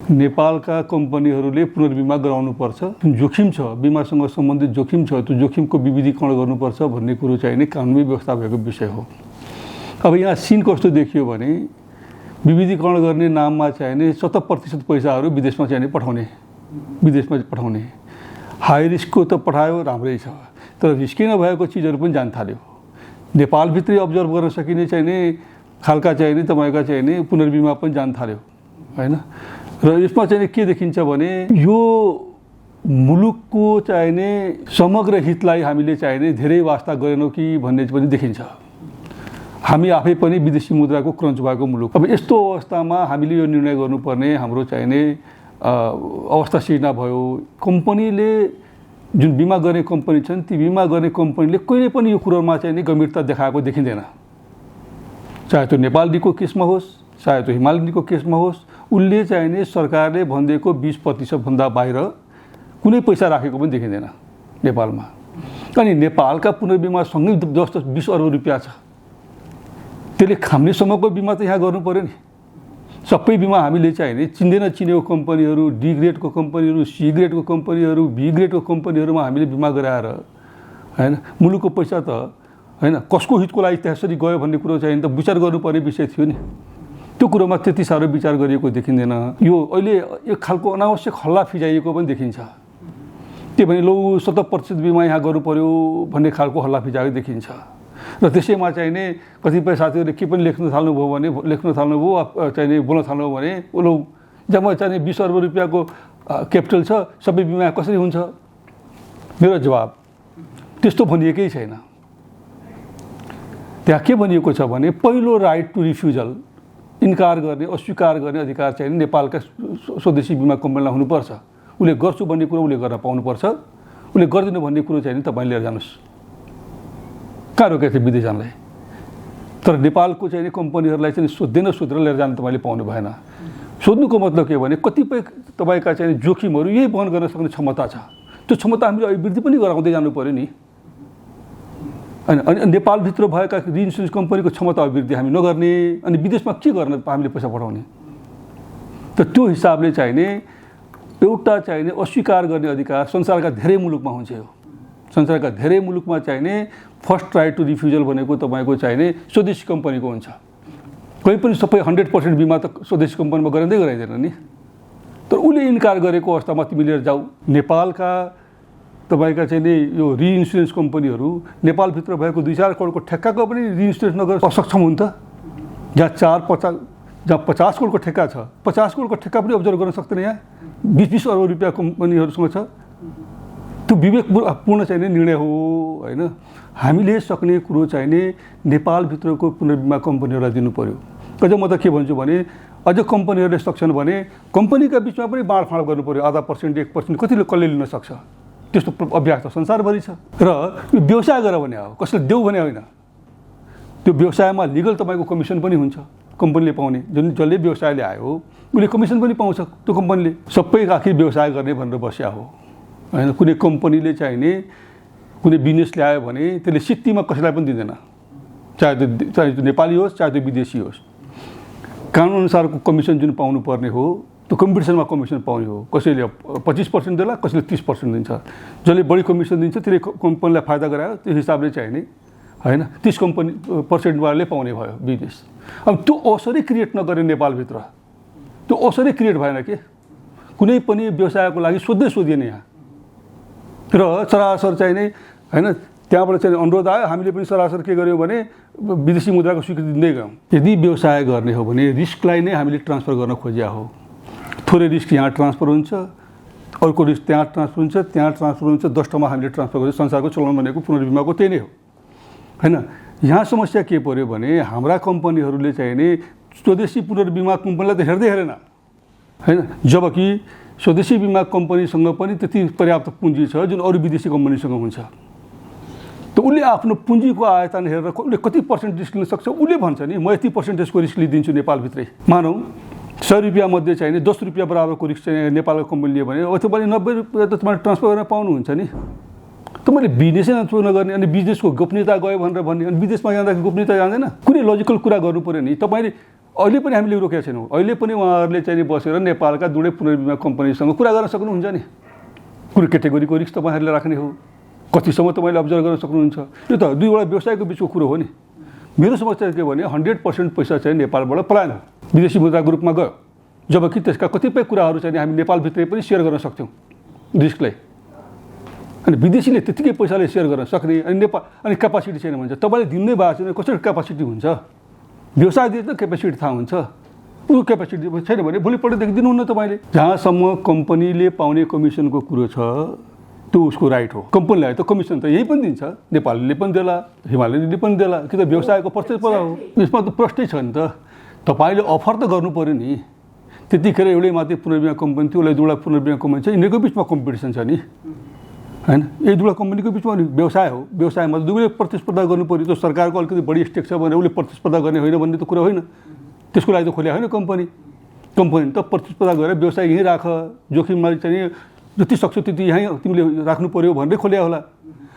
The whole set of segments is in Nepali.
नेपालका कम्पनीहरूले पुनर्बिमा गराउनुपर्छ। जुन जोखिम छ, बिमासँग सम्बन्धित जोखिम छ, त्यो जोखिमको विविधीकरण गर्नुपर्छ भन्ने कुरो चाहिँ नि कानुनी व्यवस्था भएको विषय हो। अब यहाँ सिन कस्तो देखियो भने विविधीकरण गर्ने नाममा चाहिँ नि 70% पैसाहरू विदेशमा चाहिँ नि पठाउने। हाई रिस्कको त पठायो राम्रै छ, तर रिस्कै नभएको चिजहरू पनि जान थाल्यो। नेपालभित्रै अब्जर्भ गर्न सकिने चाहिँ नि खालका चाहिँ नि तपाईँका चाहिँ नि पुनर्बिमा पनि जान थाल्यो हैन। र यसमा चाहिँ के देखिन्छ भने यो मुलुकको चाहिँ नि समग्र हितलाई हामीले चाहिँ नि धेरै वास्ता गरेनौँ कि भन्ने पनि देखिन्छ। हामी आफै पनि विदेशी मुद्राको क्रन्च भएको मुलुक। अब यस्तो अवस्थामा हामीले यो निर्णय गर्नुपर्ने हाम्रो चाहिँ नि अवस्था सिर्जना भयो। कम्पनीले जुन बिमा गर्ने कम्पनी छन्, ती बिमा गर्ने कम्पनीले कहिले पनि यो कुरोमा चाहिँ नि गम्भीरता देखाएको देखिँदैन। चाहे त्यो नेपालदीको केसमा होस्, चाहे त्यो हिमालयदीको केसमा होस्, उसले चाहिँ नि सरकारले भनिदिएको 20% भन्दा बाहिर कुनै पैसा राखेको पनि देखिँदैन नेपालमा। अनि नेपालका पुनर्बिमासँगै 10-20 अर्ब रुपियाँ छ। त्यसले खाम्नेसम्मको बिमा त यहाँ गर्नु पर्यो नि। सबै बिमा हामीले चाहिँ नि चिनेको कम्पनीहरू, डी ग्रेडको कम्पनीहरू, सी ग्रेडको कम्पनीहरू, बी ग्रेडको कम्पनीहरूमा हामीले बिमा गराएर हैन मुलुकको पैसा त हैन कसको हितको लागि त्यसरी गयो भन्ने कुरो चाहिँ त विचार गर्नुपर्ने विषय थियो नि। त्यो कुरोमा त्यति साह्रो विचार गरिएको देखिँदैन। यो अहिले एक खालको अनावश्यक हल्ला फिजाइएको पनि देखिन्छ। त्यो भने लौ 70% बिमा यहाँ गर्नु पर्यो भन्ने खालको हल्ला फिजाएको देखिन्छ। र त्यसैमा चाहिँ नि कतिपय साथीहरूले के पनि लेख्न थाल्नुभयो चाहिँ नि बोल्न थाल्नुभयो भने लौ जम्मा चाहिँ 20 अर्ब रुपियाँको क्यापिटल छ, सबै बिमा कसरी हुन्छ? मेरो जवाब त्यस्तो भनिएकै छैन। त्यहाँ के भनिएको छ भने पहिलो राइट टु रिफ्युजल, इन्कार गर्ने, अस्वीकार गर्ने अधिकार चाहिँ नेपालका स्वदेशी बिमा कम्पनीलाई हुनुपर्छ। उसले गर्छु भन्ने कुरो उसले गर्न पाउनुपर्छ। उसले गर्दिनँ भन्ने कुरो चाहिँ तपाईँ लिएर जानुहोस्। कहाँ रोकेको थियो विदेश जानलाई? तर नेपालको चाहिँ कम्पनीहरूलाई चाहिँ सोध्दैन लिएर जान तपाईँले पाउनु भएन। सोध्नुको मतलब के भने कतिपय तपाईँका चाहिँ जोखिमहरू यही वहन गर्न सक्ने क्षमता छ। त्यो क्षमता हामीले अभिवृद्धि पनि गराउँदै जानु पर्यो नि। अनि नेपालभित्र भएका रिइन्सुरेन्स कम्पनीको क्षमता अभिवृद्धि हामी नगर्ने, अनि विदेशमा के गर्न हामीले पैसा पठाउने? त त्यो हिसाबले चाहिँ नि एउटा चाहिँ नि अस्वीकार गर्ने अधिकार संसारका धेरै मुलुकमा हुन्छ। यो संसारका धेरै मुलुकमा चाहिँ नि फर्स्ट राइट टु रिफ्युजल भनेको तपाईँको चाहिँ नि स्वदेशी कम्पनीको हुन्छ। कोही पनि सबै 100% बिमा त स्वदेशी कम्पनीमा गराइँदैन नि। तर उसले इन्कार गरेको अवस्थामा तिमी लिएर जाऊ। नेपालका तपाईँका चाहिँ नि यो रिइन्सुरेन्स कम्पनीहरू नेपालभित्र भएको 2-4 करोडको ठेक्काको पनि रिइन्सुरेन्स नगरेर असक्षम हुन् त। जहाँ 50 करोडको ठेक्का छ, 50 करोडको ठेक्का पनि अब्जर्भ गर्न सक्दैन। यहाँ 20 अर्ब रुपियाँ कम्पनीहरूसँग छ। त्यो विवेकपूर्ण चाहिँ नि निर्णय हो हैन। हामीले सक्ने कुरो चाहिँ नि नेपालभित्रको पुनर्बिमा कम्पनीहरूलाई दिनु पर्यो। अझ म त के भन्छु भने अझ कम्पनीहरूले सक्छन् भने कम्पनीका बिचमा पनि बाँडफाँड गर्नु पर्यो। 0.5% 1% कतिले कसले लिन सक्छ? त्यस्तो अभ्यास त संसारभरि छ। र यो व्यवसाय गर भने हो, कसले देऊ भने होइन। त्यो व्यवसायमा लिगल तपाईँको कमिसन पनि हुन्छ कम्पनीले पाउने। जसले व्यवसाय ल्यायो उसले कमिसन पनि पाउँछ। त्यो कम्पनीले सबै आखिर व्यवसाय गर्ने भनेर बस्या हो हैन। कुनै कम्पनीले चाहिँ नि कुनै बिजनेस ल्यायो भने त्यसले सित्तीमा कसैलाई पनि दिँदैन, चाहे त्यो नेपाली होस् चाहे त्यो विदेशी होस्। कानुनअनुसारको कमिसन जुन पाउनु पर्ने हो त्यो कम्पिटिसनमा कमिसन पाउने हो। कसैले 25% देला, कसैले 30% दिन्छ। जसले बढी कमिसन दिन्छ त्यसले कम्पनीलाई फाइदा गरायो। त्यो हिसाबले चाहिँ नि हैन 30% वालाले पाउने भयो बिजनेस। अब त्यो अवसरै क्रिएट नगरे नेपालभित्र, त्यो अवसरै क्रिएट भएन के कुनै पनि व्यवसायको लागि सोधिएन यहाँ। र सरासर चाहिँ नि हैन त्यहाँबाट चाहिँ अनुरोध आयो। हामीले पनि सरासर के गर्यौँ भने विदेशी मुद्राको स्वीकृति दिँदै गयौँ। यदि व्यवसाय गर्ने हो भने रिस्कलाई नै हामीले ट्रान्सफर गर्न खोजिया हो। थोरै रिस्क यहाँ ट्रान्सफर हुन्छ, अर्को रिस्क त्यहाँ ट्रान्सफर हुन्छ, त्यहाँ ट्रान्सफर हुन्छ। 10 ठाउँमा हामीले ट्रान्सफर गर्छ। संसारको चलन भनेको पुनर्बिमाको त्यही नै हो हैन। यहाँ समस्या के पर्यो भने हाम्रा कम्पनीहरूले चाहिँ नि स्वदेशी पुनर्बिमा कम्पनीलाई त हेरेन हैन। जबकि स्वदेशी बिमा कम्पनीसँग पनि त्यति पर्याप्त पुँजी छ जुन अरू विदेशी कम्पनीसँग हुन्छ। त उसले आफ्नो पुँजीको आयतन हेरेर उसले कति % रिस्क लिन सक्छ उसले भन्छ नि म यति % रिस्क लिदिन्छु नेपालभित्रै। मानौ 100 रुपियाँ मध्ये चाहिँ नि 10 रुपियाँ बराबरको रिस्क चाहिँ नेपालको कम्पनी लियो भने तपाईँले 90 रुपियाँ त तपाईँले ट्रान्सफर गर्न पाउनुहुन्छ नि। तपाईँले बिजनेसै नगर्ने अनि बिजनेसको गोपनीयता गयो भनेर भन्ने, अनि विदेशमा जाँदाखेरि गोपनीयता जाँदैन। कुनै लजिकल कुरा गर्नु पर्यो नि। तपाईँले अहिले पनि हामीले रोकेका छैनौँ। अहिले पनि उहाँहरूले चाहिँ बसेर नेपालका दुवै पुनर्विमा कम्पनीसँग कुरा गर्न सक्नुहुन्छ नि। कुन क्याटेगोरीको रिस्क तपाईँहरूले राख्ने हो, कतिसम्म तपाईँले अब्जर्भ गर्न सक्नुहुन्छ। यो त दुईवटा व्यवसायको बिचको कुरो हो नि। मेरो समस्या के भने 100% पैसा चाहिँ नेपालबाट पलायन हो, विदेशी मुद्राको रूपमा गयो, जबकि त्यसका कतिपय कुराहरू चाहिँ हामी नेपालभित्रै पनि सेयर गर्न सक्थ्यौँ रिस्कलाई। अनि विदेशीले त्यतिकै पैसाले सेयर गर्न सक्ने अनि नेपाल अनि क्यापासिटी छैन भन्छ। तपाईँले दिनै भएको छैन, कसरी क्यापासिटी हुन्छ? व्यवसायले त क्यापासिटी थाहा हुन्छ, ऊ क्यापासिटी छैन भने भोलिपल्टदेखि दिनुहुन्न तपाईँले। जहाँसम्म कम्पनीले पाउने कमिसनको कुरो छ त्यो उसको राइट हो। कम्पनीलाई त कमिसन त यही पनि दिन्छ, नेपालले पनि देला, हिमालयले पनि देला, कि त व्यवसायको प्रतिस्पर्धा हो। यसमा त प्रश्नै छ नि त। तपाईँले अफर त गर्नु पऱ्यो नि। त्यतिखेर एउटै मात्रै पुनर्विमा कम्पनी थियो, उसलाई दुईवटा पुनर्विमा कम्पनी छ, यिनीहरूको बिचमा कम्पिटिसन छ नि, होइन? यही दुईवटा कम्पनीको बिचमा व्यवसाय हो। व्यवसायमा दुवैले प्रतिस्पर्धा गर्नु पऱ्यो। त्यो सरकारको अलिकति बढी स्टेक छ भने उसले प्रतिस्पर्धा गर्ने होइन भन्ने त कुरा होइन। त्यसको लागि त खोल्या होइन कम्पनी त प्रतिस्पर्धा गरेर व्यवसाय यहीँ राख, जोखिममा चाहिँ जति सक्छौ त्यति यहीँ तिमीले राख्नु पऱ्यो भनेर खोल्या होला,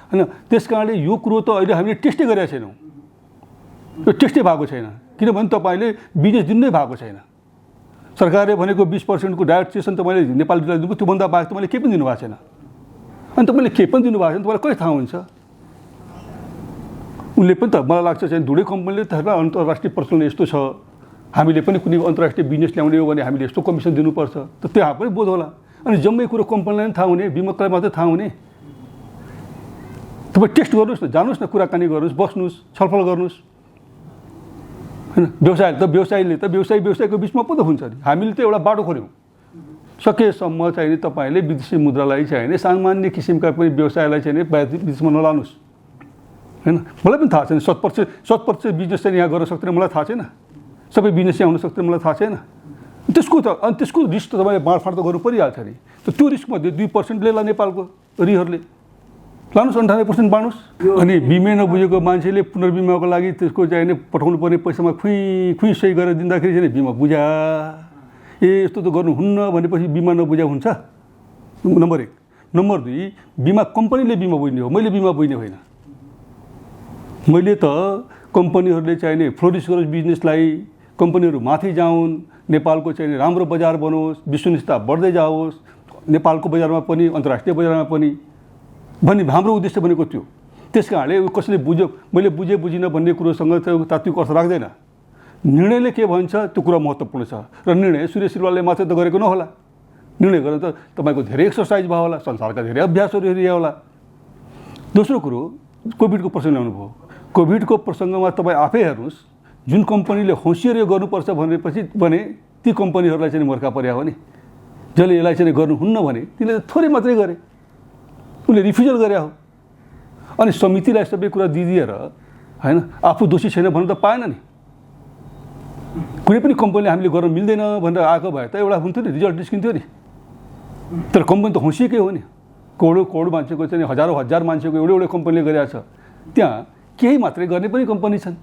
होइन? त्यस कारणले यो कुरो त अहिले हामीले टेस्टै गरेका छैनौँ। यो टेस्टै भएको छैन, किनभने तपाईँले बिजनेस दिनै भएको छैन। सरकारले भनेको 20% डाइरेक्ट सेसन तपाईँले नेपाललाई दिनुभयो, त्योभन्दा बाहेक तपाईँले केही पनि दिनुभएको छैन। अनि तपाईँले केही पनि दिनुभएको छैन, तपाईँलाई कहिले थाहा हुन्छ? उसले पनि त मलाई लाग्छ चाहिँ दुवै कम्पनीले त अन्तर्राष्ट्रिय प्रचलन यस्तो छ, हामीले पनि कुनै अन्तर्राष्ट्रिय बिजनेस ल्याउने हो भने हामीले यस्तो कमिसन दिनुपर्छ, त त्यहाँ पनि बोध होला। अनि जम्मै कुरो कम्पनीलाई पनि थाहा हुने, बीमकलाई मात्रै थाहा हुने। तपाईँ टेस्ट गर्नुहोस् न, जानुहोस् न, कुराकानी गर्नुहोस्, बस्नुहोस्, छलफल गर्नुहोस्, होइन? व्यवसायले त व्यवसायको बिचमा पो त हुन्छ नि। हामीले त एउटा बाटो खोल्यौँ, सकेसम्म चाहिने तपाईँले विदेशी मुद्रालाई चाहिने सामान्य किसिमका पनि व्यवसायलाई चाहिने विदेशमा नलानुहोस्, होइन? मलाई पनि थाहा छैन 100% बिजनेस चाहिँ यहाँ गर्न सक्दैन, मलाई थाहा छैन। सबै बिजनेस यहाँ हुन सक्दैन, मलाई थाहा छैन। त्यसको रिस्क त तपाईँले बाँडफाँड त गर्नु परिहाल्छ नि। त त्यो रिस्कमध्ये 2% लिएला नेपालको रिहरले, लानुहोस् 98% बाँड्नुहोस्। अनि बिमे नबुझेको मान्छेले पुनर्बिमाको लागि त्यसको चाहिने पठाउनु पर्ने पैसामा खुइ सही गरेर दिँदाखेरि चाहिँ बिमा बुझा, यस्तो त गर्नुहुन्न भनेपछि बिमा नबुझा हुन्छ, नम्बर 1। नम्बर 2, बिमा कम्पनीले बिमा बुझ्ने हो, मैले बिमा बुझ्ने होइन। मैले त कम्पनीहरूले चाहिने फ्लोरिस गरोस् बिजनेसलाई, कम्पनीहरू माथि जाउन्, नेपालको चाहिने राम्रो बजार बनोस्, विश्वनिष्ठता बढ्दै जाओस्, नेपालको बजारमा पनि अन्तर्राष्ट्रिय बजारमा पनि भन्ने हाम्रो उद्देश्य भनेको थियो। त्यस कारणले कसैले बुझ्यो मैले बुझिनँ भन्ने कुरोसँग चाहिँ तात्विक अर्थ राख्दैन। निर्णयले के भन्छ त्यो कुरा महत्त्वपूर्ण छ, र निर्णय सूर्य श्रीवालले मात्रै त गरेको नहोला। निर्णय गर्न त तपाईँको धेरै एक्सर्साइज भयो होला, संसारका धेरै अभ्यासहरू हेरिया होला। दोस्रो कुरो, कोभिडको प्रसङ्ग ल्याउनु भयो। कोभिडको प्रसङ्गमा तपाईँ आफै हेर्नुहोस्, जुन कम्पनीले होसियारी गर्नुपर्छ भने ती कम्पनीहरूलाई चाहिँ मर्का पर्या हो नि। जसले यसलाई चाहिँ गर्नुहुन्न भने तिनीहरूले थोरै मात्रै गरे, उसले रिफ्युजल गरे हो। अनि समितिलाई सबै कुरा दिदिएर, होइन, आफू दोषी छैन भन्नु त पाएन नि। कुनै पनि कम्पनीले हामीले गर्न मिल्दैन भनेर आएको भए त एउटा हुन्थ्यो नि, रिजल्ट निस्किन्थ्यो नि। तर कम्पनी त होसिएकै हो नि। करोड मान्छेको चाहिँ हजारौँ हजार मान्छेको एउटै कम्पनीले गरेको छ, त्यहाँ केही मात्रै गर्ने पनि कम्पनी छन्।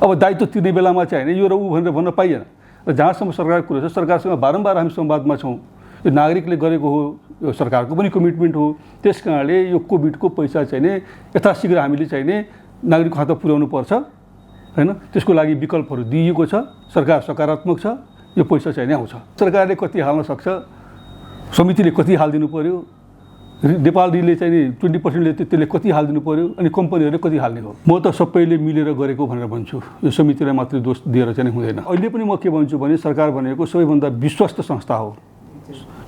अब दायित्व तिर्ने बेलामा चाहिँ होइन यो र ऊ भनेर भन्न पाइएन। र जहाँसम्म सरकारको कुरो छ, सरकारसँग बारम्बार हामी संवादमा छौँ। यो नागरिकले गरेको हो, यो सरकारको पनि कमिटमेन्ट हो। त्यस कारणले यो कोभिडको पैसा चाहिँ नि यथाशीघ्र हामीले चाहिँ नि नागरिकको खाता पुर्याउनु पर्छ, होइन? त्यसको लागि विकल्पहरू दिइएको छ, सरकार सकारात्मक छ, यो पैसा चाहिँ नि आउँछ। सरकारले कति हाल्न सक्छ, समितिले कति हालिदिनु पऱ्यो, नेपाल रिलले चाहिँ नि 20%ले त्यसले कति हालिदिनु पऱ्यो, अनि कम्पनीहरूले कति हाल्ने हो। म त सबैले मिलेर गरेको भनेर भन्छु, यो समितिलाई मात्रै दोष दिएर चाहिँ हुँदैन। अहिले पनि म के भन्छु भने सरकार भनेको सबैभन्दा विश्वस्त संस्था हो,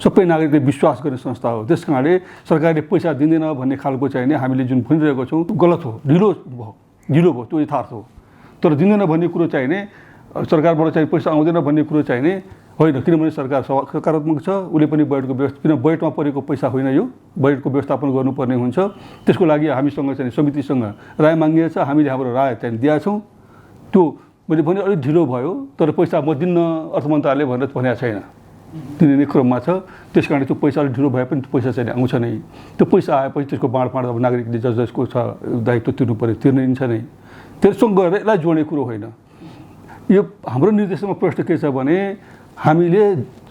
सबै नागरिकले विश्वास गर्ने संस्था हो। त्यस कारणले सरकारले पैसा दिँदैन भन्ने खालको चाहिँ नि हामीले जुन भनिरहेको छौँ त्यो गलत हो, ढिलो भयो, त्यो यथार्थ हो। तर दिँदैन भन्ने कुरो चाहिँ नि सरकारबाट चाहिँ पैसा आउँदैन भन्ने कुरो चाहिँ नि होइन, किनभने सरकार सकारात्मक छ, उसले पनि बजेटको व्यवस्था, किन बजेटमा परेको पैसा होइन, यो बजेटको व्यवस्थापन गर्नुपर्ने हुन्छ। त्यसको लागि हामीसँग चाहिँ समितिसँग राय मागिएको छ, हामीले हाम्रो राय चाहिँ दिएका छौँ। त्यो मैले भने अलिक ढिलो भयो, तर पैसा म दिन्न अर्थ मन्त्रालयले भनेर भनेको छैन, दिने क्रममा छ। त्यस कारण त्यो पैसा अलिक ढिलो भए पनि त्यो पैसा चाहिँ आउँछ नै। त्यो पैसा आएपछि त्यसको बाँडफाँड अब नागरिकले जसको छ दायित्व तिर्नु पऱ्यो, तिर्निन्छ नै। त्यससँग गएर यसलाई जोड्ने कुरो होइन। यो हाम्रो निर्देशनमा प्रश्न के छ भने हामीले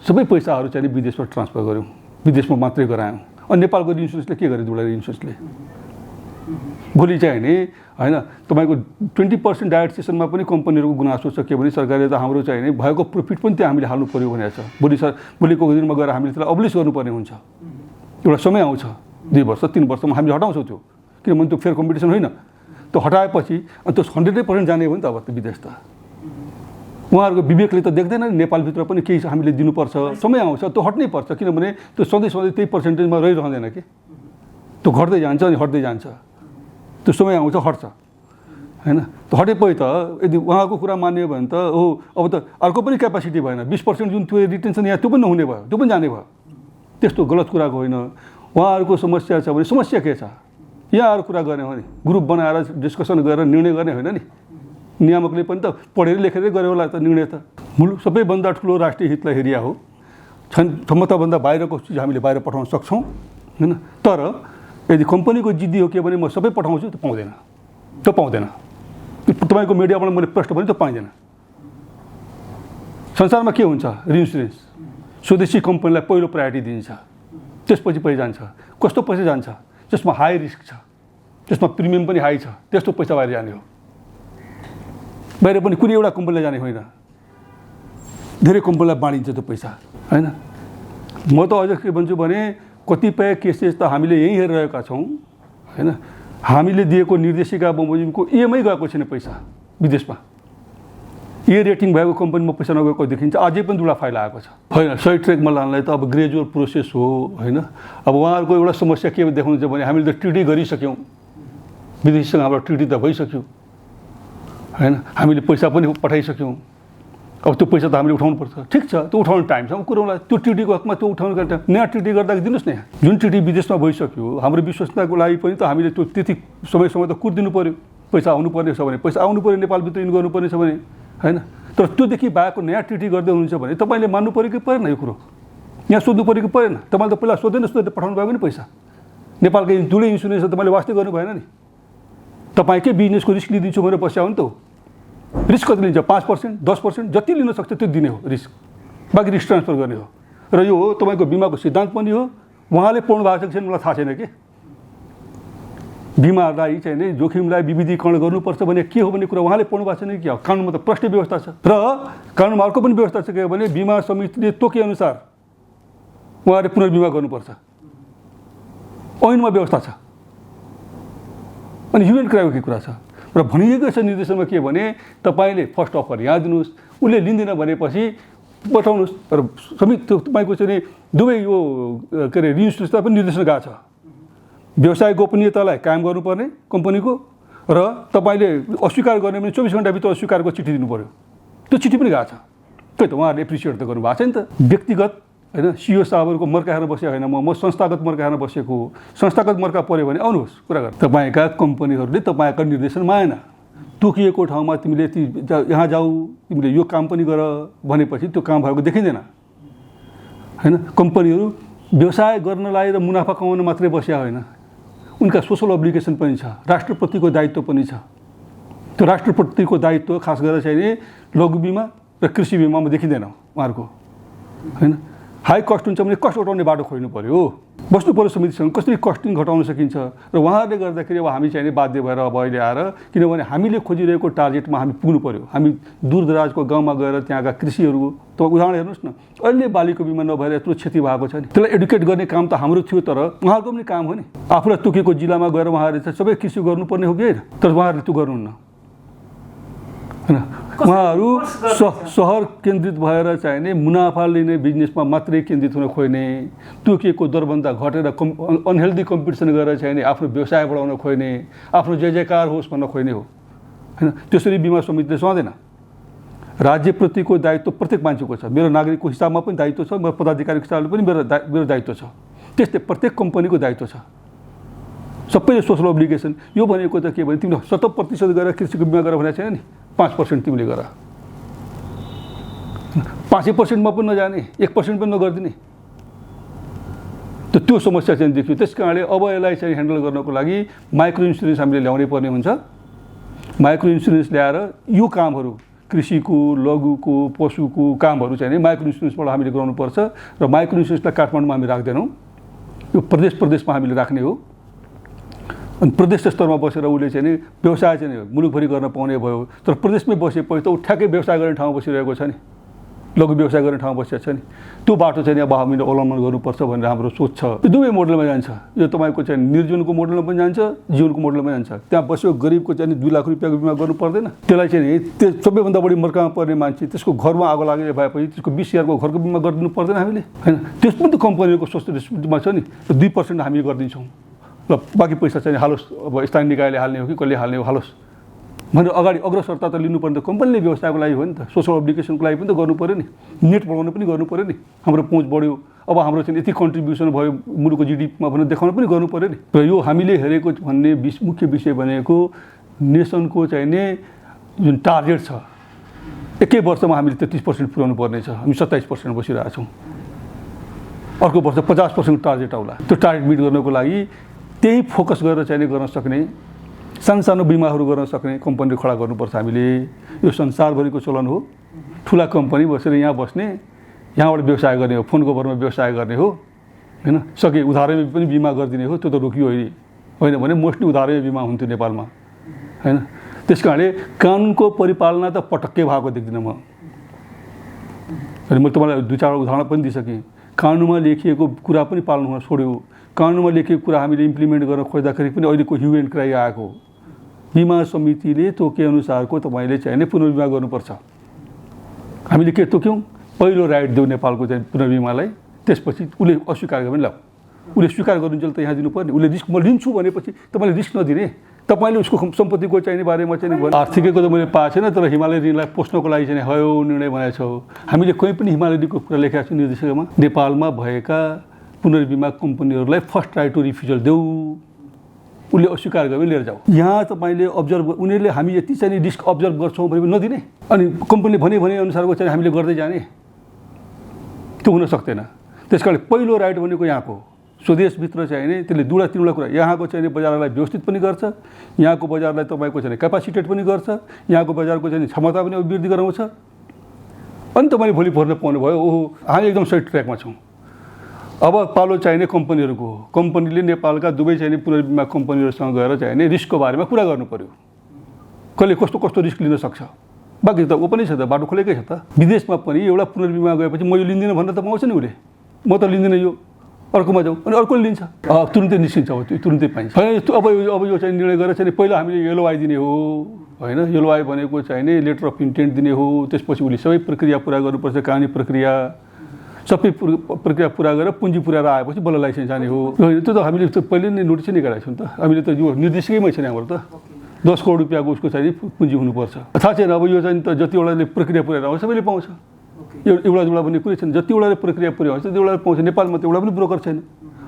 सबै पैसाहरू चाहिँ विदेशमा ट्रान्सफर गऱ्यौँ, विदेशमा मात्रै गरायौँ। अनि नेपालको इन्सुरेन्सले के गर्यो, दुवै इन्सुरेन्सले भोलि चाहिँ नि हैन तपाईको 20% डायट सेसनमा पनि कम्पनीहरुको गुनासो छ के भने सरकारले त हाम्रो चाहिँ नि भएको प्रॉफिट पनि त्यहाँ हामीले हाल्नु पर्यो भनेको छ। भोलिको दिनमा गएर हामीले त्यसलाई अब्लिस गर्नुपर्ने हुन्छ। एउटा समय आउँछ 2 वर्ष 3 वर्षमा हामीले हटाउँछौँ त्यो, किनभने त्यो फेयर कम्पिटिसन होइन। त्यो हटाएपछि अनि त्यो 100% जाने हो नि त अब त्यो विदेश त। उहाँहरूको विवेकले त देख्दैन नि नेपालभित्र पनि केही हामीले दिनुपर्छ, समय आउँछ त्यो हट्नै पर्छ, किनभने त्यो सधैँ त्यही पर्सेन्टेजमा रहिरहँदैन कि, त्यो घट्दै जान्छ अनि हट्दै जान्छ। त्यो समय आउँछ हट्छ हैन। त्यो हटेपछि त यदि उहाँको कुरा मान्यो भने त हो अब त अर्को पनि क्यापासिटी भएन, 20% जुन त्यो रिटेन्सन यहाँ त्यो पनि नहुने भयो, त्यो पनि जाने भयो। त्यस्तो गलत कुराको होइन। उहाँहरूको समस्या छ भने समस्या के छ यहाँ अरू कुरा गर्ने हो नि, ग्रुप बनाएर डिस्कसन गरेर निर्णय गर्ने होइन नि। नियामकले पनि त पढेर लेखेरै गरे होला त निर्णय त। मुलुक सबैभन्दा ठुलो राष्ट्रिय हितलाई हेरिया हो, क्षमताभन्दा बाहिरको चिज हामीले बाहिर पठाउन सक्छौँ हैन। तर यदि कम्पनीको जिद्दी हो के भने म सबै पठाउँछु त पाउँदैन, त्यो पाउँदैन। तपाईँको मिडियाबाट मैले प्रश्न भने त पाइँदैन। संसारमा के हुन्छ, रिइन्स्योरेन्स स्वदेशी कम्पनीलाई पहिलो प्रायोरिटी दिन्छ, त्यसपछि पैसा जान्छ। कस्तो पैसा जान्छ, त्यसमा हाई रिस्क छ, त्यसमा प्रिमियम पनि हाई छ, त्यस्तो पैसा बाहिर जाने हो। बाहिर पनि कुनै एउटा कम्पनीलाई जाने होइन, धेरै कम्पनीलाई बाँडिन्छ त्यो पैसा हैन। म त अझ के भन्छु भने कतिपय केसेस त हामीले यहीँ हेरिरहेका छौँ हैन। हामीले दिएको निर्देशिका बमोजिमको EMI गएको छैन पैसा विदेशमा, ए रेटिङ भएको कम्पनीमा पैसा नगएको देखिन्छ। अझै पनि दुला फाइल आएको छ होइन। सही ट्र्याकमा लानलाई त अब ग्रेजुअल प्रोसेस हो हैन। अब उहाँहरूको एउटा समस्या के देखाउनुहुन्छ भने हामीले त ट्रिटी गरिसक्यौँ, विदेशीसँग हाम्रो ट्रिटी त भइसक्यो हैन, हामीले पैसा पनि पठाइसक्यौँ। अब त्यो पैसा त हामीले उठाउनु पर्छ, ठिक छ, त्यो उठाउनु टाइम छ। अब कुरोलाई त्यो ट्रिटीको हकमा त्यो उठाउनु टाइम, नयाँ ट्रिटी गर्दा दिनुहोस् न। यहाँ जुन ट्रिटी विदेशमा भइसक्यो हाम्रो विश्वसनीयताको लागि पनि त हामीले त्यो त्यति समय त कुर्दिनु पर्यो। पैसा आउनुपर्ने छ भने पैसा आउनु पर्यो, नेपालभित्र इन गर्नुपर्ने छ भने हैन। तर त्योदेखि बाहेक नयाँ ट्रिटी गर्दै हुनुहुन्छ भने तपाईँले मान्नु पर्यो कि परेन, यो कुरो यहाँ सोध्नु पर्यो कि परेन। तपाईँले त पहिला सोध्दैन पठाउनु भयो भने पैसा नेपालको जुनै इन्सुरेन्स तपाईँले वास्तै गर्नु भएन नि। तपाईँकै बिजनेसको रिस्क लिइदिन्छु भनेर बस्या हो नि त। रिस्क कति लिन्छ, 5%, 10%, जति लिन सक्छ त्यो दिने हो रिस्क, बाँकी रिस्क ट्रान्सफर गर्ने हो। र यो हो तपाईँको बिमाको सिद्धान्त पनि हो। उहाँले पढ्नु भएको छैन मलाई थाहा छैन कि बिमालाई चाहिँ नि जोखिमलाई विविधीकरण गर्नुपर्छ भने के हो भन्ने कुरा उहाँले पढ्नु भएको छैन कि क्या। कानुनमा त प्रष्ट व्यवस्था छ र कानुनमा अर्को पनि व्यवस्था छ के भने बिमा समितिले तोकेअनुसार उहाँले पुनर्बिमा गर्नुपर्छ, ऐनमा व्यवस्था छ। अनि युएन क्रायोको कुरा छ र भनिएको छ निर्देशनमा के भने तपाईँले फर्स्ट अफर यहाँ दिनुहोस्, उसले लिँदैन भनेपछि पठाउनुहोस्। र समिति तपाईँको चाहिँ दुवै यो के अरे रिइन्स्योरेन्सलाई पनि निर्देशन गएको छ, व्यवसाय गोपनीयतालाई कायम गर्नुपर्ने कम्पनीको, र तपाईँले अस्वीकार गर्ने भने 24 घण्टाभित्र अस्वीकारको चिठी दिनु पर्यो। त्यो चिठी पनि गएको छ। त्यही त उहाँहरूले एप्रिसिएट त गर्नुभएको छ नि त। व्यक्तिगत हैन सिओ साहबहरूको मर्का हेर्न बसेको होइन, म संस्थागत मर्का हेर्न बसेको। संस्थागत मर्का पऱ्यो भने आउनुहोस् कुरा गर्नु। तपाईँका कम्पनीहरूले तपाईँका निर्देशन मानेन, तोकिएको ठाउँमा तिमीले यहाँ जाऊ, तिमीले यो काम पनि गर भनेपछि त्यो काम भएको देखिँदैन हैन। कम्पनीहरू व्यवसाय गर्नलाई र मुनाफा कमाउन मात्रै बस्या होइन, उनका सोसल अब्लिगेसन पनि छ, राष्ट्रप्रतिको दायित्व पनि छ। त्यो राष्ट्रप्रतिको दायित्व खास गरेर चाहिँ नि लघु बिमा र कृषि बिमामा देखिँदैन उहाँहरूको हैन। हाई कस्ट हुन्छ भने कस्ट घटाउने बाटो खोज्नु पर्यो, बस्नु पर्यो समितिसँग, कसरी कस्टिङ घटाउन सकिन्छ। र उहाँहरूले गर्दाखेरि अब हामी चाहिँ बाध्य भएर अब अहिले आएर, किनभने हामीले खोजिरहेको टार्गेटमा हामी पुग्नु पर्यो। हामी दूरदराजको गाउँमा गएर त्यहाँका कृषिहरू त उदाहरण हेर्नुहोस् न, अहिले बालीको बिमा नभएर यत्रो क्षति भएको छ नि, त्यसलाई एडुकेट गर्ने काम त हाम्रो थियो, तर उहाँहरूको पनि काम हो नि। आफूलाई तोकेको जिल्लामा गएर उहाँहरूले चाहिँ सबै कृषि गर्नुपर्ने हो कि होइन, तर उहाँहरूले त्यो गर्नुहुन्न हैन। उहाँहरू सहर केन्द्रित भएर चाहिँ नि मुनाफा लिने बिजनेसमा मात्रै केन्द्रित हुन खोज्ने, तोकिएको दरभन्दा घटेर अनहेल्दी कम्पिटिसन गरेर चाहिँ नि आफ्नो व्यवसाय बढाउन खोज्ने, आफ्नो जय जयकार होस् भन्न खोज्ने हो हैन। त्यसरी बिमा समितिले सहँदैन। राज्यप्रतिको दायित्व प्रत्येक मान्छेको छ, मेरो नागरिकको हिसाबमा पनि दायित्व छ, मेरो पदाधिकारीको हिसाबले पनि मेरो दायित्व छ। त्यस्तै प्रत्येक कम्पनीको दायित्व छ, सबैले सोसल अब्लिगेसन। यो भनेको त के भने तिमीले 70% गरेर कृषिको बिमा गरेर भनेको छैन नि, 5% तिमीले गर। 5% पनि नजाने, 1% पनि नगरिदिने, त्यो समस्या चाहिँ देखियो। त्यस कारणले अब यसलाई चाहिँ ह्यान्डल गर्नको लागि माइक्रो इन्सुरेन्स हामीले ल्याउनै पर्ने हुन्छ। माइक्रो इन्सुरेन्स ल्याएर यो कामहरू कृषिको, लघुको, पशुको कामहरू चाहिँ माइक्रो इन्सुरेन्सबाट हामीले गराउनुपर्छ। र माइक्रो इन्सुरेन्सलाई काठमाडौँमा हामी राख्दैनौँ, यो प्रदेशमा हामीले राख्ने हो। अनि प्रदेश स्तरमा बसेर उसले चाहिँ नि व्यवसाय चाहिँ मुलुकभरि गर्न पाउने भयो। तर प्रदेशमै बसेपछि त ऊ ठ्याक्कै व्यवसाय गर्ने ठाउँमा बसिरहेको छ नि, लघु व्यवसाय गर्ने ठाउँमा बसिरहेको छ नि। त्यो बाटो चाहिँ अब हामीले अवलम्बन गर्नुपर्छ भनेर हाम्रो सोच छ। यो दुवै मोडलमा जान्छ। यो तपाईँको चाहिँ निर्जुनको मोडलमा पनि जान्छ, जीवनको मोडलमा जान्छ। त्यहाँ बस्यो गरिबको चाहिँ 2 लाख रुपियाँको बिमा गर्नु पर्दैन। त्यसलाई चाहिँ त्यो सबैभन्दा बढी मर्कामा पर्ने मान्छे, त्यसको घरमा आगो लागेर भएपछि त्यसको 20 हजारको घरको बिमा गरिदिनु पर्दैन हामीले, होइन? त्यस पनि त कम्पनीको सोच रेस्पोन्सिबिलिटीमा छ नि। 2% हामी गरिदिन्छौँ, र बाँकी पैसा चाहिँ हालोस्, अब स्थानीय निकायले हाल्ने हो कि कसले हाल्ने हो हालोस् भनेर अगाडि अग्रसरता त लिनुपर्ने त कम्पनीले व्यवसायको लागि हो नि त। सोसल अब्लिगेसनको लागि पनि त गर्नु पऱ्यो नि, नेट बढाउनु पनि गर्नु पऱ्यो नि। हाम्रो पहुँच बढ्यो, अब हाम्रो चाहिँ यति कन्ट्रिब्युसन भयो मुलुकको जिडिपीमा भनेर देखाउनु पनि गर्नु पऱ्यो नि। र यो हामीले हेरेको भन्ने मुख्य विषय भनेको नेसनको चाहिँ नि जुन टार्गेट छ, एकै वर्षमा हामीले 33% पुर्याउनु पर्ने छ। हामी 27% बसिरहेछौँ। अर्को वर्ष 50% टार्गेट आउला। त्यो टार्गेट मिट गर्नको लागि त्यही फोकस गरेर चाहिँ गर्न सक्ने, सानो बिमाहरू गर्न सक्ने कम्पनीहरू खडा गर्नुपर्छ हामीले। यो संसारभरिको चलन हो। ठुला कम्पनी बसेर यहाँ बस्ने, यहाँबाट व्यवसाय गर्ने हो, फोनको भरमा व्यवसाय गर्ने हो, होइन? सके उधारैमा पनि बिमा गरिदिने हो। त्यो त रोकियो होइन भने मोस्टली उधारैमा बिमा हुन्थ्यो नेपालमा, होइन? त्यस कारणले कानुनको परिपालना त पटक्कै भएको देख्दिनँ म। अनि मैले तपाईँलाई 2-4 उदाहरण पनि दिइसकेँ। कानुनमा लेखिएको कुरा पनि पालन हुन छोड्यो। कानुनमा लेखिएको कुरा हामीले इम्प्लिमेन्ट गर्न खोज्दाखेरि पनि अहिलेको ह्यू एन्ड क्राई आएको। बिमा समितिले तोकेअनुसारको तपाईँले चाहिँ पुनर्बिमा गर्नुपर्छ। हामीले के तोक्यौँ? पहिलो राइट देऊ नेपालको चाहिँ पुनर्बिमालाई। त्यसपछि उसले अस्वीकार गर्यो भने ल, उसले स्वीकार गर्नुन्जेल त यहाँ दिनुपर्ने। उसले रिस्क म लिन्छु भनेपछि तपाईँले रिस्क नदिने। तपाईँले उसको सम्पत्तिको चाहिने बारेमा चाहिँ आर्थिकैको त मैले पाएको छैन, तर हिमालय ऋणलाई पोस्नको लागि चाहिँ हयो निर्णय बनाएको छौँ। हामीले कोही पनि हिमालय ऋणको कुरा लेखेका छौँ निर्देशिकामा। नेपालमा भएका पुनर्बिमा कम्पनीहरूलाई फर्स्ट राइट टु रिफ्युजल देऊ। उसले अस्वीकार गर्यो लिएर जाऊ। यहाँ तपाईँले अब्जर्भ, उनीहरूले हामी यति चाहिँ रिस्क अब्जर्भ गर्छौँ भने नदिने, अनि कम्पनीले भने अनुसारको चाहिँ हामीले गर्दै जाने, त्यो हुन सक्दैन। त्यस कारण पहिलो राइट भनेको यहाँको स्वदेशभित्र चाहिँ नि त्यसले दुवटा कुरा, यहाँको चाहिँ बजारलाई व्यवस्थित पनि गर्छ, यहाँको बजारलाई तपाईँको चाहिँ क्यापासिटेट पनि गर्छ, यहाँको बजारको चाहिँ क्षमता पनि अभिवृद्धि गराउँछ। अनि तपाईँले भोलि भर्न पाउनु भयो, ओहो हामी एकदम सही ट्र्याकमा छौँ। अब पालो चाहिने कम्पनीहरूको हो। कम्पनीले नेपालका दुवै चाहिने पुनर्बिमा कम्पनीहरूसँग गएर चाहिने रिस्कको बारेमा कुरा गर्नु पऱ्यो। कसले कस्तो रिस्क लिन सक्छ। बाँकी त ऊ पनि छ त, बाटो खोलेकै छ त। विदेशमा पनि एउटा पुनर्बिमा गएपछि म यो लिँदिनँ भनेर त पाउँछ नि उसले। म त लिँदिनँ, यो अर्कोमा जाउँ, अनि अर्कोले लिन्छ, तुरुन्तै निस्किन्छ, अब त्यो तुरुन्तै पाइन्छ। अब यो चाहिँ निर्णय गरेर चाहिँ पहिला हामीले LOI दिने हो, होइन? LOI भनेको चाहिने लेटर अफ इन्टेन्ट दिने हो। त्यसपछि उसले सबै प्रक्रिया पुरा गर्नुपर्छ, कानुनी प्रक्रिया सबै प्रक्रिया पुरा गरेर पुँजी पुऱ्याएर आएपछि बल्ल लाइसेन्स जाने हो। त्यो त हामीले त पहिले नै नोटिसै निकालेको छौँ नि त। हामीले त यो निर्देशिकैमै छैन हाम्रो त। 10 करोड रुपियाँको उसको चाहिँ पुँजी हुनुपर्छ। थाहा छैन अब यो चाहिँ त जतिवटाले प्रक्रिया पुऱ्याएर आउँछ सबैले पाउँछ। एउटा भन्ने कुरै छैन। जतिवटाले प्रक्रिया पुऱ्याउँछ त्यतिवटाले पाउँछ। नेपालमा त एउटा पनि ब्रोकर छैन।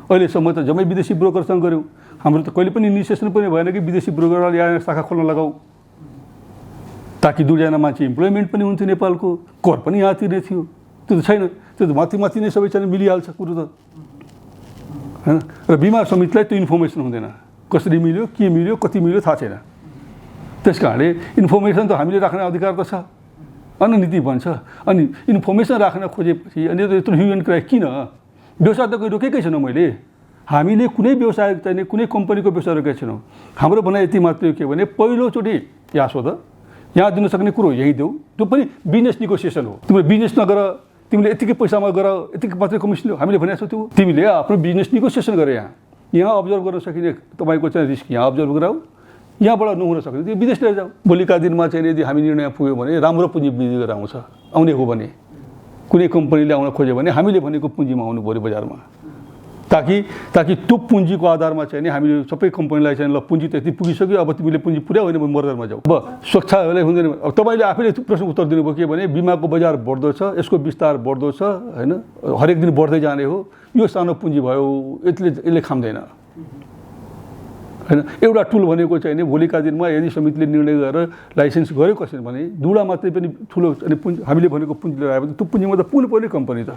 अहिलेसम्म त जम्मै विदेशी ब्रोकरसँग गऱ्यौँ। हाम्रो त कहिले पनि इनिसिएसन पनि भएन कि विदेशी ब्रोकरले यहाँ शाखा खोल्न लगाऊ, ताकि 2जना मान्छे इम्प्लोइमेन्ट पनि हुन्थ्यो, नेपालको कर पनि यहाँ तिर्ने थियो। त्यो त छैन। त्यो त माथि नै सबै चाहिँ मिलिहाल्छ कुरो त, होइन? र बिमा समितिलाई त्यो इन्फर्मेसन हुँदैन, कसरी मिल्यो, के मिल्यो, कति मिल्यो थाहा छैन। त्यस कारणले इन्फर्मेसन त हामीले राख्ने अधिकार त छ, अनि नीति भन्छ। अनि इन्फर्मेसन राख्न खोजेपछि अनि यत्रो ह्यू एन्ड क्राई किन? व्यवसाय त कोही रोकेकै छैन मैले। हामीले कुनै व्यवसाय चाहिने कुनै कम्पनीको व्यवसाय रोकेका छैनौँ। हाम्रो भनाइ यति मात्रै के भने पहिलोचोटि यहाँ सोध, यहाँ दिन सक्ने कुरो यहीँ देऊ। त्यो पनि बिजनेस निगोसिएसन हो। तिम्रो बिजनेस नगर, तिमीले यतिकै पैसामा गर, यतिकै मात्रै कमिसन लियो, हामीले भनेको छौँ। त्यो तिमीले आफ्नो बिजनेस निगोसिएसन गरे। यहाँ अब्जर्भ गर्न सकिने तपाईँको चाहिँ रिस्क यहाँ अब्जर्भ गराऊ, यहाँबाट नहुन सक्ने त्यो विदेश लिएर जाऊ। भोलिका दिनमा चाहिँ यदि हामी निर्णय पुग्यो भने राम्रो पुँजी वृद्धि गरेर आउँछ। आउने हो भने कुनै कम्पनीले आउन खोज्यो भने हामीले भनेको पुँजीमा आउनु पऱ्यो बजारमा, ताकि त्यो पुँजीको आधारमा चाहिँ नि हामीले सबै कम्पनीलाई चाहिँ ल पुँजी त यति पुगिसक्यो, अब तिमीले पुँजी पुर्यायो भने मर्दरमा जाऊ। अब स्वच्छले हुँदैन। अब तपाईँले आफैले प्रश्न उत्तर दिनुभयो के भने बिमाको बजार बढ्दो छ, यसको विस्तार बढ्दो छ, होइन? हरेक दिन बढ्दै जाने हो। यो सानो पुँजी भयो, यसले खाम्दैन, होइन? एउटा टुल भनेको चाहिँ नि भोलिका दिनमा यदि समितिले निर्णय गरेर लाइसेन्स गर्यो कसरी भने दुवटा मात्रै पनि ठुलो अनि पुँजी हामीले भनेको पुँजी लिएर आएपछि त्यो पुँजीमा त पुग्नु पर्ने कम्पनी त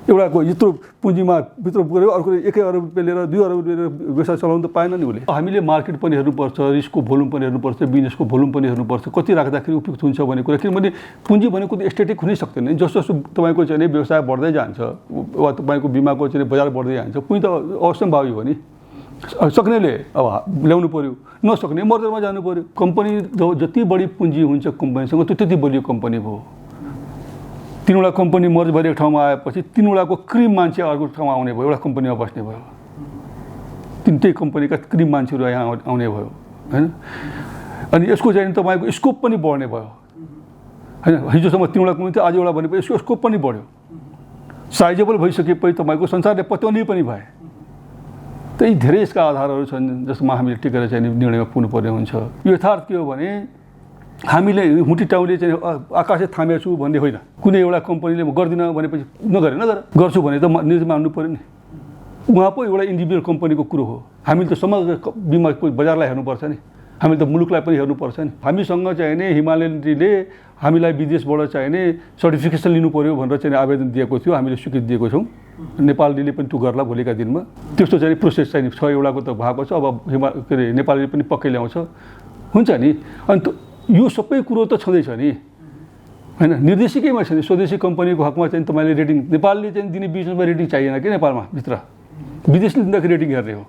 एउटाको यत्रो पुँजीमा भित्र गऱ्यो, अर्को 1 अरब रुपियाँ लिएर 2 अरब रुपियाँ लिएर व्यवसाय चलाउनु त पाएन नि उसले। हामीले मार्केट पनि हेर्नुपर्छ, रिस्कको भोल्युम पनि हेर्नुपर्छ, बिजनेसको भोल्युम पनि हेर्नुपर्छ, कति राख्दाखेरि उपयुक्त हुन्छ भन्ने कुरा। किनभने पुँजी भनेको त स्टेटिक हुनै सक्दैन। जसो तपाईँको चाहिँ व्यवसाय बढ्दै जान्छ वा तपाईँको बिमाको चाहिँ बजार बढ्दै जान्छ, पुँजी त असम्भावी हो नि। सक्नेले अब ल्याउनु पर्यो, नसक्ने मर्जरमा जानु पर्यो। कम्पनी जति बढी पुँजी हुन्छ कम्पनीसँग त्यो त्यति बलियो कम्पनी भयो। 3वटा कम्पनी मर्ज भएर एक ठाउँमा आएपछि 3वटाको क्रिम मान्छे अर्को ठाउँमा आउने भयो, एउटा कम्पनीमा बस्ने भयो। 3टै कम्पनीका क्रिम मान्छेहरू यहाँ आउने भयो हैन। अनि यसको चाहिँ तपाईँको स्कोप पनि बढ्ने भयो हैन। हिजोसम्म 3वटा कम्पनी थियो, आज एउटा भनेपछि यसको स्कोप पनि बढ्यो। साइजेबल भइसकेपछि तपाईँको संसारले पत्याउने पनि भए। त्यही धेरै यसका आधारहरू छन् जसमा हामीले टिकेर चाहिँ निर्णयमा पुग्नुपर्ने हुन्छ। यो यथार्थ के हो भने हामीले हुटीटाउले चाहिँ आकाशे थामेको छु भन्ने होइन। कुनै एउटा कम्पनीले म गर्दिनँ भनेपछि नगरे गर्छु भने त निर्णय मान्नु पर्यो नि। उहाँ पो एउटा इन्डिभिजुअल कम्पनीको कुरो हो। हामीले त समग्र बिमा बजारलाई हेर्नुपर्छ नि, हामीले त मुलुकलाई पनि हेर्नुपर्छ नि। हामीसँग चाहिने हिमालयनले हामीलाई विदेशबाट चाहिने सर्टिफिकेसन लिनु पर्यो भनेर चाहिँ आवेदन दिएको थियो, हामीले स्वीकृति दिएको छौँ। नेपालले पनि त्यो गर्ला भोलिका दिनमा। त्यस्तो चाहिँ प्रोसेस चाहिँ 6 एउटाको त भएको छ। अब के अरे नेपालले पनि पक्कै ल्याउँछ हुन्छ नि। अनि यो सबै कुरो त छँदैछ नि हैन। निर्देशिकैमा छ नि स्वदेशी कम्पनीको हकमा चाहिँ तपाईँले रेटिङ नेपालले चाहिँ दिने बिजनेसमा रेटिङ चाहिएन कि नेपालमा भित्र विदेशले दिँदाखेरि रेटिङ हेर्ने हो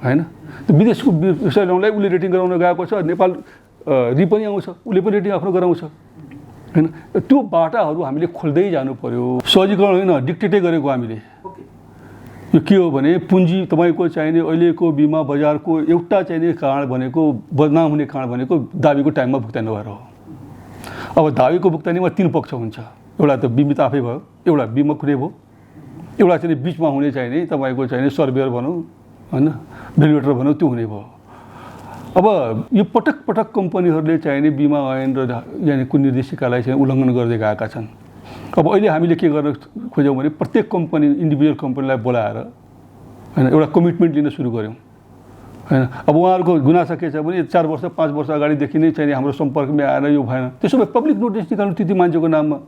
हैन। त्यो विदेशको व्यवसाय ल्याउनलाई उसले रेटिङ गराउन गएको छ। नेपाल रि पनि आउँछ, उसले पनि रेटिङ आफ्नो गराउँछ हैन। त्यो बाटाहरू हामीले खोल्दै जानु पर्यो। सहजीकरण होइन, डिक्टेटै गरेको हामीले। यो के हो भने पुँजी तपाईँको चाहिने अहिलेको बिमा बजारको एउटा चाहिने कारण भनेको बदनाम हुने कारण भनेको दाबीको टाइममा भुक्तानी नभएर हो। अब दाबीको भुक्तानीमा 3 पक्ष हुन्छ। एउटा त बिमित आफै भयो, एउटा बिमा कुनै भयो, एउटा चाहिँ बिचमा हुने चाहिने तपाईँको चाहिने सर्भेयर भनौँ हैन, भ्यालुएटर भनौँ, त्यो हुने भयो। अब यो पटक पटक कम्पनीहरूले चाहिने बिमा ऐन र यानि कुन निर्देशिकालाई चाहिँ उल्लङ्घन गर्दै गएका छन्। अब अहिले हामीले के गर्न खोज्यौँ भने प्रत्येक कम्पनी इन्डिभिजुअल कम्पनीलाई बोलाएर हैन एउटा कमिटमेन्ट लिन सुरु गऱ्यौँ हैन। अब उहाँहरूको गुनासो के छ भने 4 वर्ष 5 वर्ष अगाडिदेखि नै चाहिँ हाम्रो सम्पर्कमा आएर यो भएन। त्यसो भए पब्लिक नोटिस निकाल्नु त्यति मान्छेको नाममा।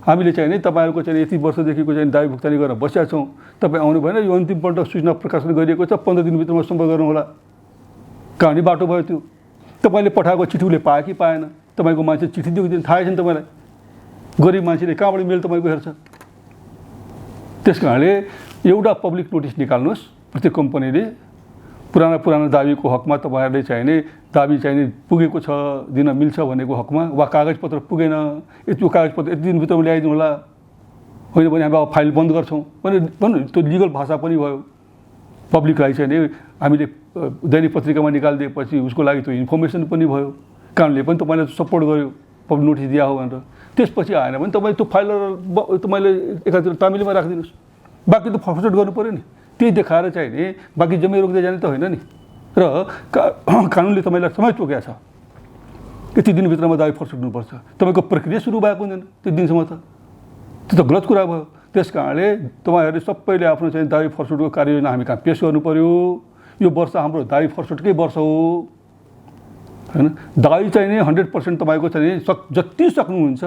हामीले चाहिँ तपाईँहरूको चाहिँ यति वर्षदेखिको चाहिँ दाबी भुक्तानी गरेर बसेका छौँ, तपाईँ आउनु भएन, यो अन्तिमपल्ट सूचना प्रकाशन गरिएको छ, 15 दिनभित्रमा सम्पर्क गर्नु होला। कहाँनिर बाटो भयो त्यो? तपाईँले पठाएको चिठी उसले पायो कि पाएन? तपाईँको मान्छे चिठी दिएको दिन थाहै छैन तपाईँलाई। गरिब मान्छेले कहाँबाट मेल तपाईँको हेर्छ? त्यस कारणले एउटा पब्लिक नोटिस निकाल्नुहोस् प्रत्येक कम्पनीले। पुरानो दाबीको हकमा तपाईँहरूले चाहिने दाबी चाहिने पुगेको छ, दिन मिल्छ भनेको हकमा, वा कागजपत्र पुगेन, यो कागजपत्र यति दिनभित्रमा ल्याइदिनु होला, होइन भने हामी अब फाइल बन्द गर्छौँ भने भन्नु। त्यो लिगल भाषा पनि भयो। पब्लिकलाई चाहिँ हामीले दैनिक पत्रिकामा निकालिदिएपछि उसको लागि त्यो इन्फर्मेसन पनि भयो। कानुनले पनि तपाईँलाई सपोर्ट गर्यो, पब्लिक नोटिस दिया हो भनेर। त्यसपछि आएन भने तपाईँ त्यो फाइल तपाईँले एकातिर तामिलमा राखिदिनुहोस्, बाँकी त फर्फर्ट गर्नु पऱ्यो नि। त्यही देखाएर चाहिने बाँकी जम्मै रोक्दै जाने त होइन नि। र कानुनले तपाईँलाई समय तोकेको छ, यति दिनभित्रमा दाबी फर्फर्नुपर्छ। तपाईँको प्रक्रिया सुरु भएको हुँदैन त्यो दिनसम्म त, त्यो त गलत कुरा भयो। त्यस कारणले तपाईँहरूले सबैले आफ्नो चाहिँ दाबी फर्फर्टको कार्ययोजना हामी कहाँ पेस गर्नु पऱ्यो। यो वर्ष हाम्रो दाबी फर्फर्टकै वर्ष हो हैन। दाबी चाहिने 100% तपाईँको चाहिँ जति सक्नुहुन्छ,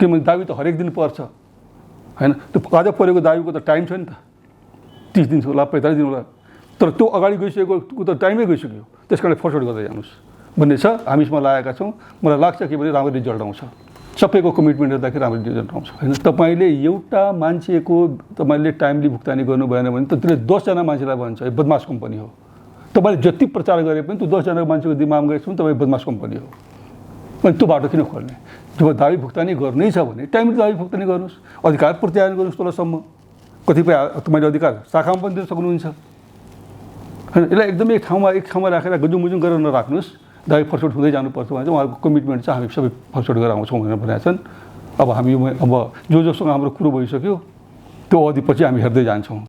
किनभने दाबी त हरेक दिन पर्छ हैन। त्यो आज परेको दाबीको त टाइम छ नि त, 30 दिन होला 45 दिन होला, तर त्यो अगाडि गइसकेको त टाइमै गइसक्यो। त्यस कारणले फर्फर्ट गर्दै जानुहोस् भन्ने छ। हामीसम्म लागेका छौँ। मलाई लाग्छ कि भने राम्रो रिजल्ट आउँछ। सबैको कमिटमेन्ट हेर्दाखेरि राम्रो रिजल्ट आउँछ हैन। तपाईँले एउटा मान्छेको तपाईँले टाइमली भुक्तानी गर्नु भएन भने त त्यसले 10 जना मान्छेलाई भन्छ यो बदमास कम्पनी हो। तपाईँले जति प्रचार गरे पनि त्यो 10 जना मान्छेको दिमागमा गएछ भने तपाईँ बदमास कम्पनी हो। अनि त्यो बाटो किन खोल्ने? जब दाबी भुक्तानी गर्नै छ भने टाइमली दाबी भुक्तानी गर्नुहोस्, अधिकार प्रत्याहार गर्नुहोस् तलसम्म। कतिपय तपाईँले अधिकार शाखामा पनि दिन सक्नुहुन्छ हैन। यसलाई एकदमै एक ठाउँमा राखेर गजुङमुजुङ गरेर नराख्नुहोस्। दाबी फर्फर्ट हुँदै जानुपर्छ भने चाहिँ उहाँहरूको कमिटमेन्ट छ, हामी सबै फर्फर्ट गरेर आउँछौँ भनेर भनेका छन्। अब हामी अब जोसँग हाम्रो कुरो भइसक्यो त्यो अवधिपछि हामी हेर्दै जान्छौँ।